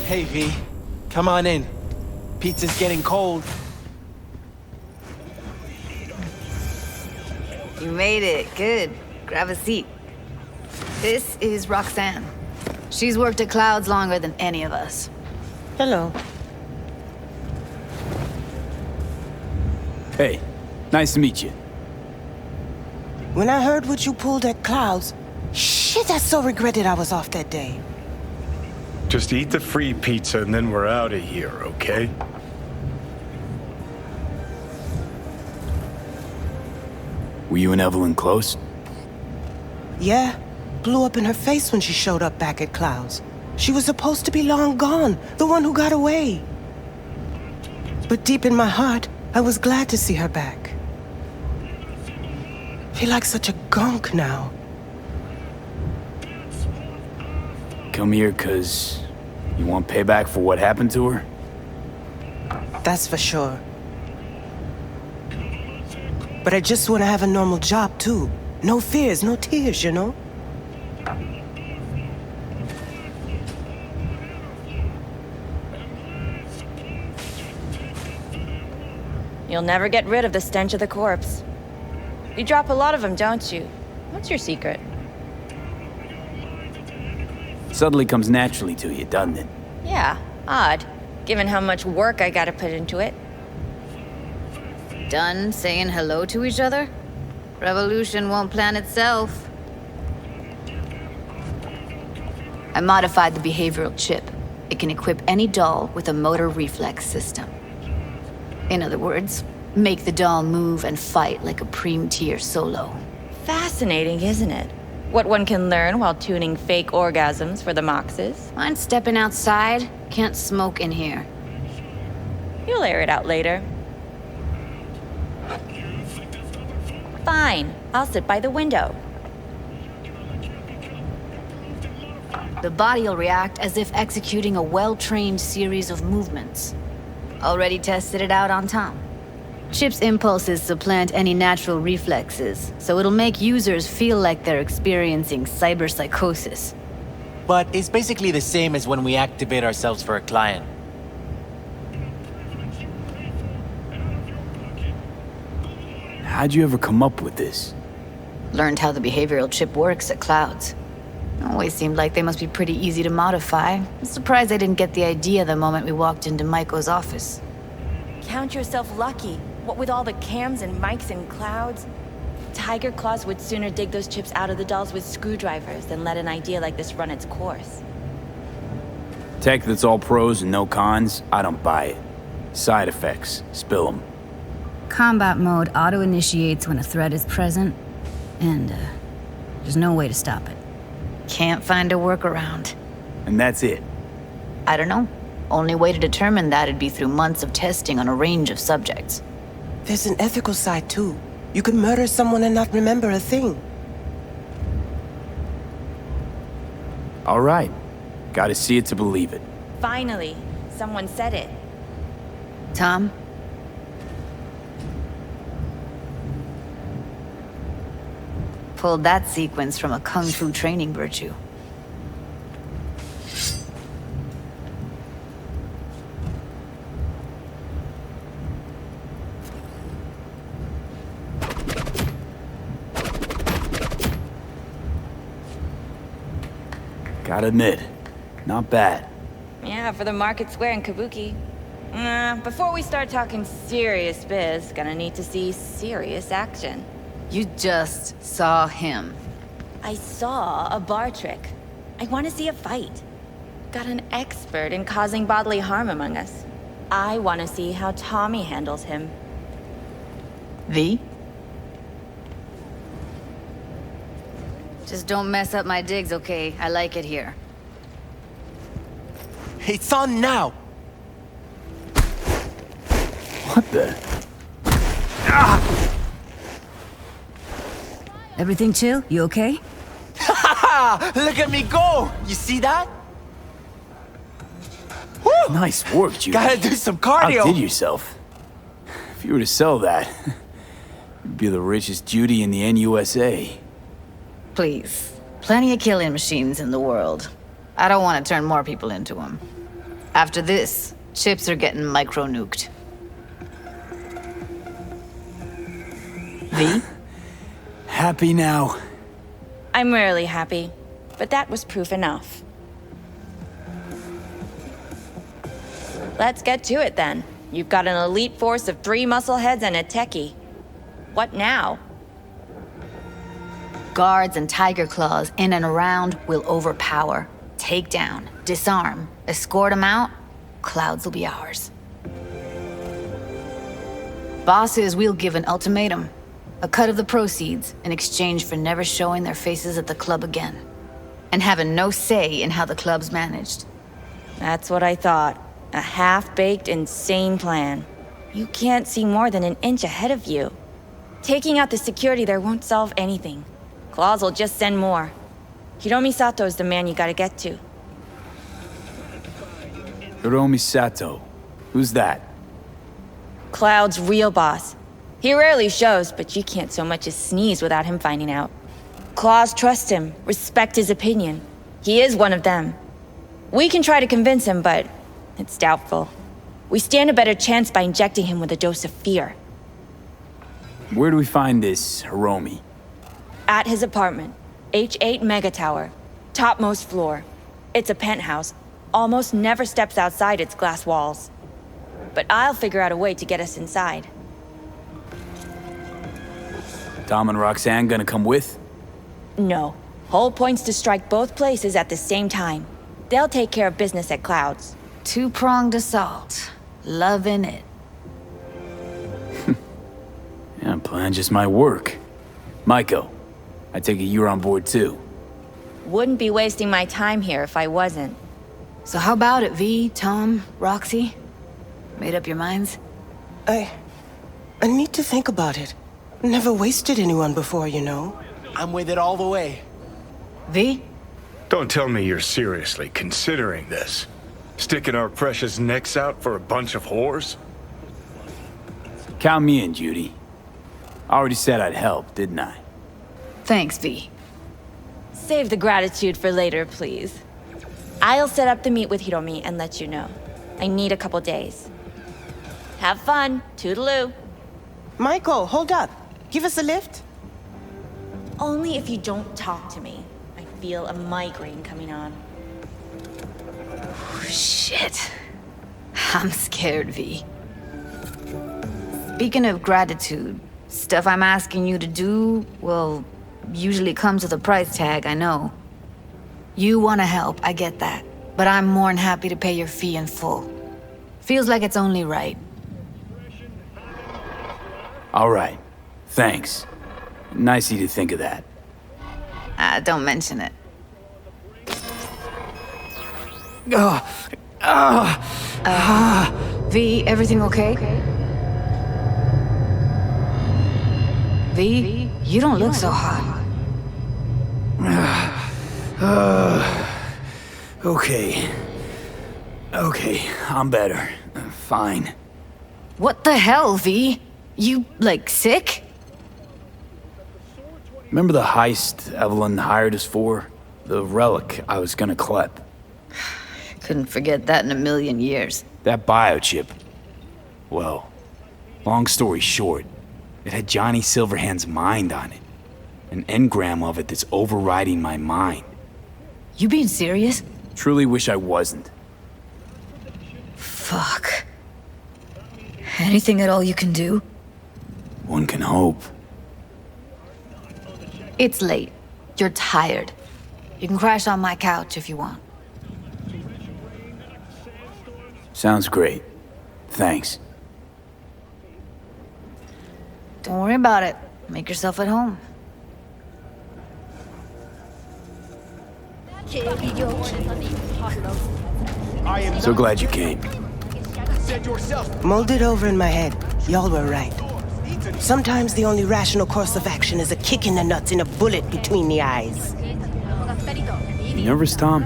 Hey, V. Come on in. Pizza's getting cold. You made it. Good. Grab a seat. This is Roxanne. She's worked at Clouds longer than any of us. Hello. Hey, nice to meet you. When I heard what you pulled at Clouds, shit, I so regretted I was off that day. Just eat the free pizza and then we're out of here, okay? Were you and Evelyn close? Yeah, blew up in her face when she showed up back at Clouds. She was supposed to be long gone, the one who got away. But deep in my heart, I was glad to see her back. Feel like such a gunk now. Come here 'cause you want payback for what happened to her? That's for sure. But I just want to have a normal job, too. No fears, no tears, you know? You'll never get rid of the stench of the corpse. You drop a lot of them, don't you? What's your secret? Suddenly comes naturally to you, doesn't it? Yeah, odd, given how much work I gotta put into it. Done saying hello to each other? Revolution won't plan itself. I modified the behavioral chip. It can equip any doll with a motor reflex system. In other words, make the doll move and fight like a Preem-tier solo. Fascinating, isn't it? What one can learn while tuning fake orgasms for the Moxes. Mind stepping outside? Can't smoke in here. You'll air it out later. Fine, I'll sit by the window. The body'll react as if executing a well-trained series of movements. Already tested it out on Tom. Chip's impulses supplant any natural reflexes, so it'll make users feel like they're experiencing cyberpsychosis. But it's basically the same as when we activate ourselves for a client. How'd you ever come up with this? Learned how the behavioral chip works at Clouds. Always seemed like they must be pretty easy to modify. I'm surprised I didn't get the idea the moment we walked into Maiko's office. Count yourself lucky. What with all the cams and mics and Clouds? Tyger Claws would sooner dig those chips out of the dolls with screwdrivers than let an idea like this run its course. Tech that's all pros and no cons? I don't buy it. Side effects. Spill them. Combat mode auto-initiates when a threat is present, and there's no way to stop it. Can't find a workaround. And that's it. I don't know. Only way to determine that'd be through months of testing on a range of subjects. There's an ethical side, too. You could murder someone and not remember a thing. All right. Gotta see it to believe it. Finally, someone said it. Tom? Pulled that sequence from a kung fu training virtue. Gotta admit, not bad. Yeah, for the market square in Kabuki. Before we start talking serious biz, gonna need to see serious action. You just saw him. I saw a bar trick. I want to see a fight. Got an expert in causing bodily harm among us. I want to see how Tommy handles him. V? Just don't mess up my digs, okay? I like it here. It's on now! What the? Everything chill? You okay? Ha! Look at me go! You see that? Woo! Nice work, Judy. Gotta do some cardio! Outdid yourself. If you were to sell that, you'd be the richest Judy in the NUSA. Please. Plenty of killing machines in the world. I don't want to turn more people into them. After this, chips are getting micro-nuked. V? Happy now. I'm rarely happy, but that was proof enough. Let's get to it then. You've got an elite force of 3 muscleheads and a techie. What now? Guards and Tyger Claws in and around will overpower, take down, disarm, escort them out. Clouds will be ours. Bosses, we'll give an ultimatum. A cut of the proceeds in exchange for never showing their faces at the club again. And having no say in how the club's managed. That's what I thought. A half-baked, insane plan. You can't see more than an inch ahead of you. Taking out the security there won't solve anything. Claws will just send more. Hiromi Sato's the man you gotta get to. Hiromi Sato. Who's that? Cloud's real boss. He rarely shows, but you can't so much as sneeze without him finding out. Claws trust him, respect his opinion. He is one of them. We can try to convince him, but it's doubtful. We stand a better chance by injecting him with a dose of fear. Where do we find this Hiromi? At his apartment, H8 Mega Tower, topmost floor. It's a penthouse, almost never steps outside its glass walls. But I'll figure out a way to get us inside. Tom and Roxanne gonna come with? No. Whole point's to strike both places at the same time. They'll take care of business at Clouds. Two-pronged assault. Loving it. Yeah, plan just might work. Maiko, I take it you're on board too. Wouldn't be wasting my time here if I wasn't. So how about it, V, Tom, Roxy? Made up your minds? I need to think about it. Never wasted anyone before, you know. I'm with it all the way. V? Don't tell me you're seriously considering this. Sticking our precious necks out for a bunch of whores? Count me in, Judy. I already said I'd help, didn't I? Thanks, V. Save the gratitude for later, please. I'll set up the meet with Hiromi and let you know. I need a couple days. Have fun. Toodaloo. Michael, hold up. Give us a lift. Only if you don't talk to me. I feel a migraine coming on. Shit. I'm scared, V. Speaking of gratitude, stuff I'm asking you to do, well, usually comes with a price tag, I know. You want to help, I get that. But I'm more than happy to pay your fee in full. Feels like it's only right. All right. Thanks. Nice of you to think of that. Don't mention it. V, everything okay? V, you don't look so hot. Okay. Okay, I'm better. Fine. What the hell, V? You, like, sick? Remember the heist Evelyn hired us for? The relic I was gonna klep. Couldn't forget that in a million years. That biochip. Well, long story short, it had Johnny Silverhand's mind on it. An engram of it that's overriding my mind. You being serious? Truly wish I wasn't. Fuck. Anything at all you can do? One can hope. It's late. You're tired. You can crash on my couch if you want. Sounds great. Thanks. Don't worry about it. Make yourself at home. So glad you came. Mulled it over in my head. Y'all were right. Sometimes the only rational course of action is a kick in the nuts and a bullet between the eyes. You nervous, Tom?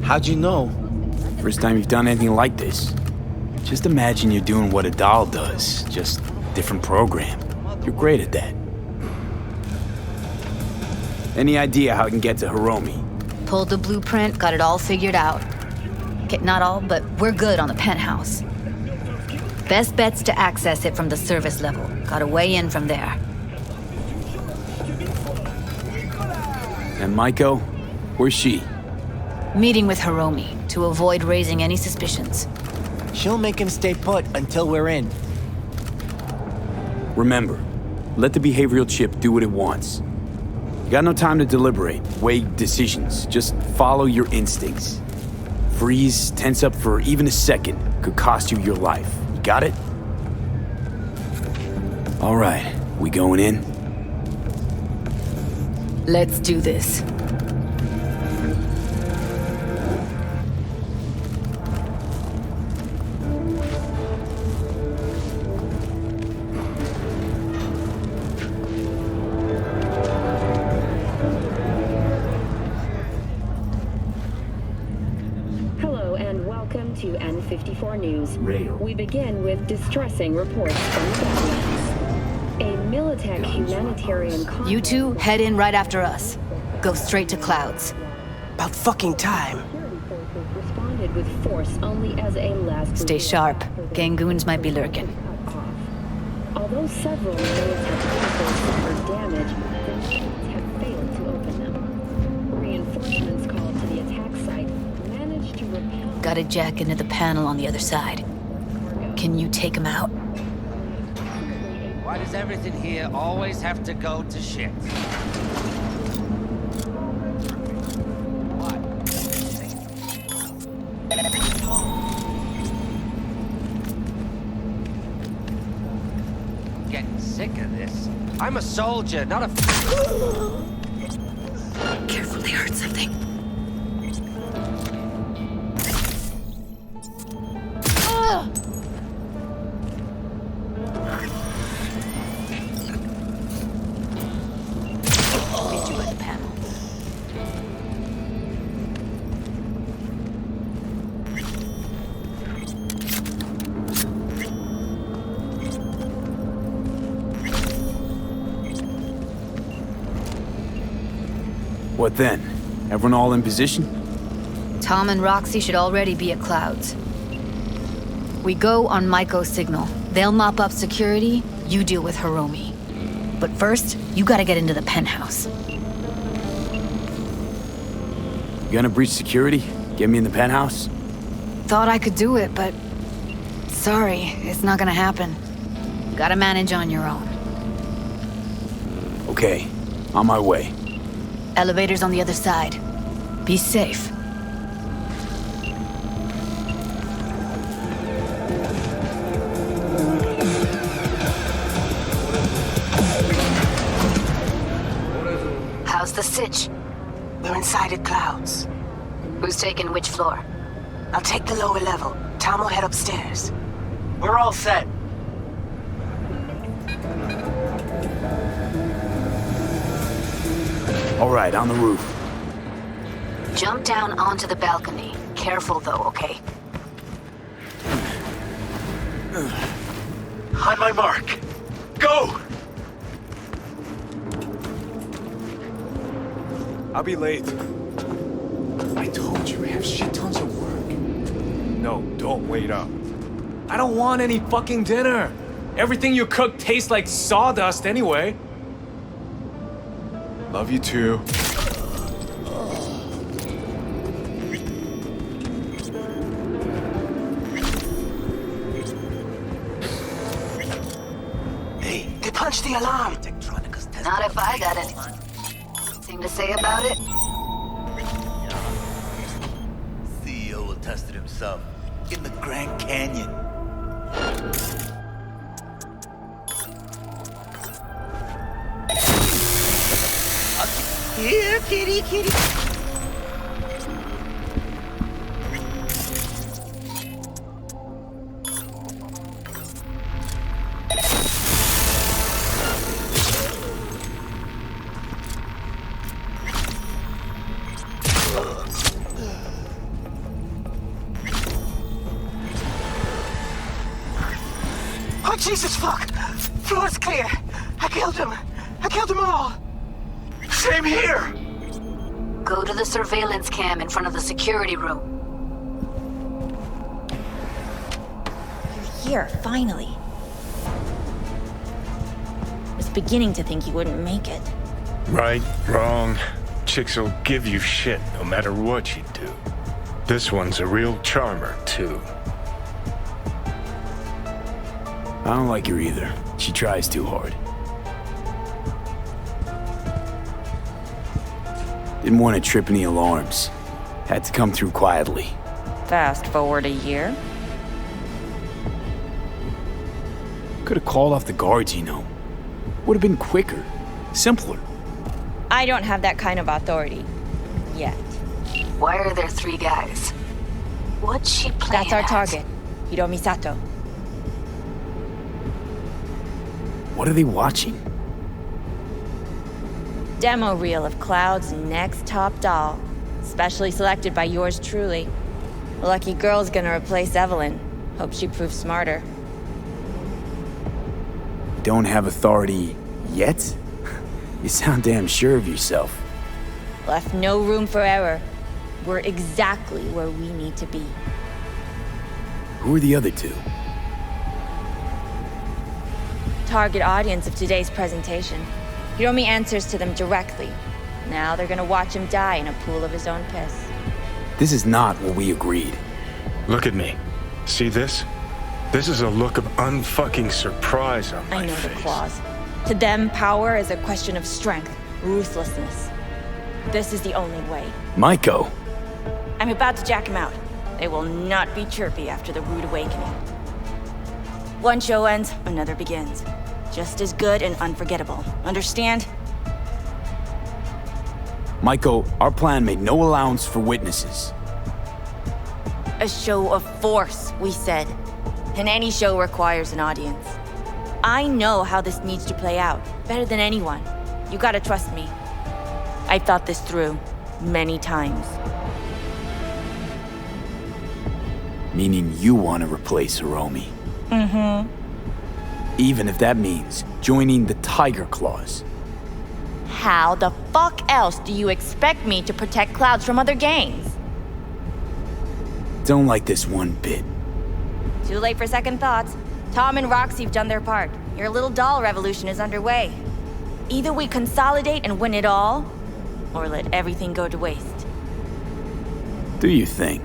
How'd you know? First time you've done anything like this. Just imagine you're doing what a doll does, just different program. You're great at that. Any idea how I can get to Hiromi? Pulled the blueprint, got it all figured out. Okay, not all, but we're good on the penthouse. Best bet's to access it from the service level. Gotta weigh in from there. And Maiko? Where's she? Meeting with Hiromi to avoid raising any suspicions. She'll make him stay put until we're in. Remember, let the behavioral chip do what it wants. You got no time to deliberate, weigh decisions. Just follow your instincts. Freeze, tense up for even a second could cost you your life. You got it? All right, we going in? Let's do this. To N54 News. We begin with distressing reports from the Badlands. A Militech humanitarian convoy... You two head in right after us. Go straight to Clouds. About fucking time. Security forces responded with force only as a last... Stay sharp. Gangoons might be lurking. Although several Militech vehicles suffered damage, the machines have failed to open them. Reinforcements called to the attack site managed to repel... Got a jack into the panel on the other side. Can you take him out? Why does everything here always have to go to shit? What? Getting sick of this. I'm a soldier, not a... Careful, they heard something. What then? Everyone all in position? Tom and Roxy should already be at Clouds. We go on Maiko's signal. They'll mop up security, you deal with Hiromi. But first, you gotta get into the penthouse. You gonna breach security? Get me in the penthouse? Thought I could do it, but... Sorry, it's not gonna happen. Gotta manage on your own. Okay, on my way. Elevator's on the other side. Be safe. How's the sitch? We're inside at Clouds. Who's taking which floor? I'll take the lower level. Tom will head upstairs. We're all set. All right, on the roof. Jump down onto the balcony. Careful though, okay? On my mark. Go! I'll be late. I told you, I have shit tons of work. No, don't wait up. I don't want any fucking dinner. Everything you cook tastes like sawdust anyway. Love you too. Hey, they punched the alarm. Not if I got anything to say about it. CEO attested himself in the Grand Canyon. Here, kitty, kitty. Oh, Jesus, fuck! Floor's clear. I killed him. I killed them all. Same here! Go to the surveillance cam in front of the security room. here, finally. Was beginning to think he wouldn't make it. Right, wrong. Chicks will give you shit no matter what you do. This one's a real charmer, too. I don't like her either. She tries too hard. Didn't want to trip any alarms. Had to come through quietly. Fast forward a year. Could have called off the guards, you know. Would have been quicker, simpler. I don't have that kind of authority. Yet. Why are there 3 guys? What's she playing That's our at? target. Hiromi Sato. What are they watching? Demo reel of Cloud's next top doll. Specially selected by yours truly. Lucky girl's gonna replace Evelyn. Hope she proves smarter. Don't have authority yet? You sound damn sure of yourself. Left no room for error. We're exactly where we need to be. Who are the other 2? Target audience of today's presentation. Hiromi answers to them directly. Now they're gonna watch him die in a pool of his own piss. This is not what we agreed. Look at me. See this? This is a look of unfucking surprise on my I know face. the claws. To them, power is a question of strength, ruthlessness. This is the only way. Maiko. I'm about to jack him out. They will not be chirpy after the rude awakening. One show ends, another begins. Just as good and unforgettable. Understand? Maiko, our plan made no allowance for witnesses. A show of force, we said. And any show requires an audience. I know how this needs to play out, better than anyone. You gotta trust me. I've thought this through, many times. Meaning you want to replace Hiromi. Mm-hmm. Even if that means joining the Tyger Claws. How the fuck else do you expect me to protect Clouds from other gangs? Don't like this one bit. Too late for second thoughts. Tom and Roxy've done their part. Your little doll revolution is underway. Either we consolidate and win it all, or let everything go to waste. Do your thing.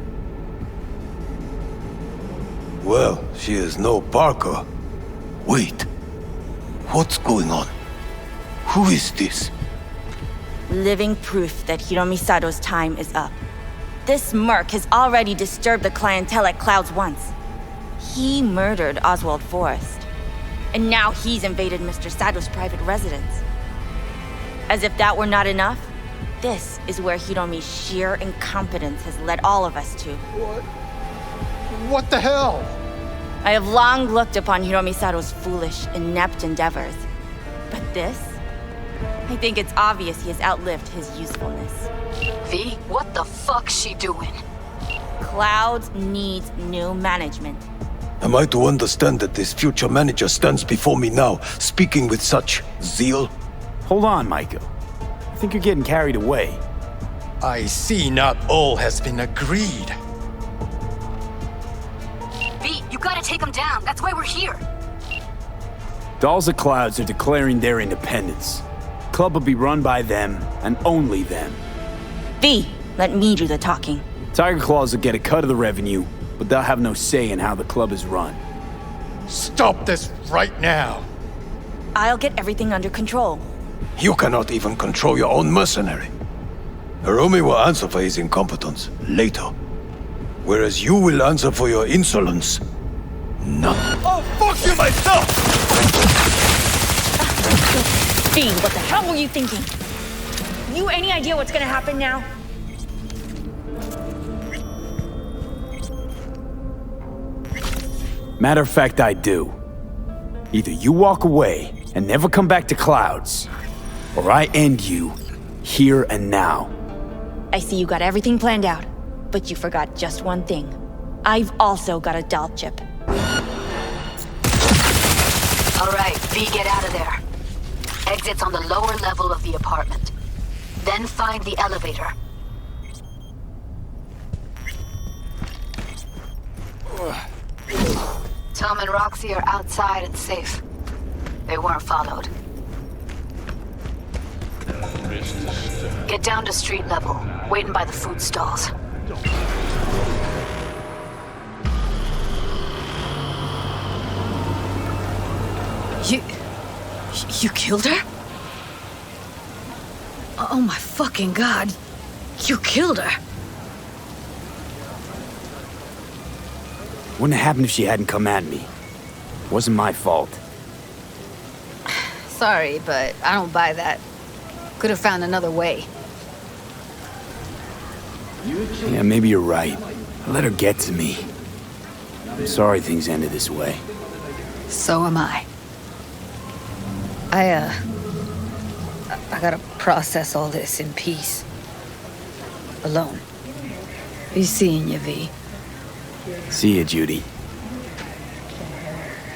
Well, she is no Parker. Wait. What's going on? Who is this? Living proof that Hiromi Sato's time is up. This merc has already disturbed the clientele at Clouds once. He murdered Oswald Forrest. And now he's invaded Mr. Sato's private residence. As if that were not enough, this is where Hiromi's sheer incompetence has led all of us to. What the hell? I have long looked upon Hiromi Sato's foolish, inept endeavors. But this? I think it's obvious he has outlived his usefulness. V, what the fuck's she doing? Clouds needs new management. Am I to understand that this future manager stands before me now, speaking with such zeal? Hold on, Maiko. I think you're getting carried away. I see not all has been agreed. V, you gotta take him down. That's why we're here. Dolls of Clouds are declaring their independence. Club will be run by them, and only them. V, let me do the talking. Tyger Claws will get a cut of the revenue, but they'll have no say in how the club is run. Stop this right now. I'll get everything under control. You cannot even control your own mercenary. Hiromi will answer for his incompetence later, whereas you will answer for your insolence now. Oh, fuck you myself! V, what the hell were you thinking? You any idea what's gonna happen now? Matter of fact, I do. Either you walk away and never come back to Clouds, or I end you here and now. I see you got everything planned out, but you forgot just one thing. I've also got a doll chip. All right, V, get out of there. Exit's on the lower level of the apartment. Then find the elevator. Tom and Roxy are outside and safe. They weren't followed. Get down to street level, waiting by the food stalls. You killed her? Oh my fucking god. You killed her. Wouldn't have happened if she hadn't come at me. Wasn't my fault. Sorry, but I don't buy that. Could have found another way. Yeah, maybe you're right. I let her get to me. I'm sorry things ended this way. So am I. I gotta process all this in peace. Alone. Be seeing you, V. See you, Judy.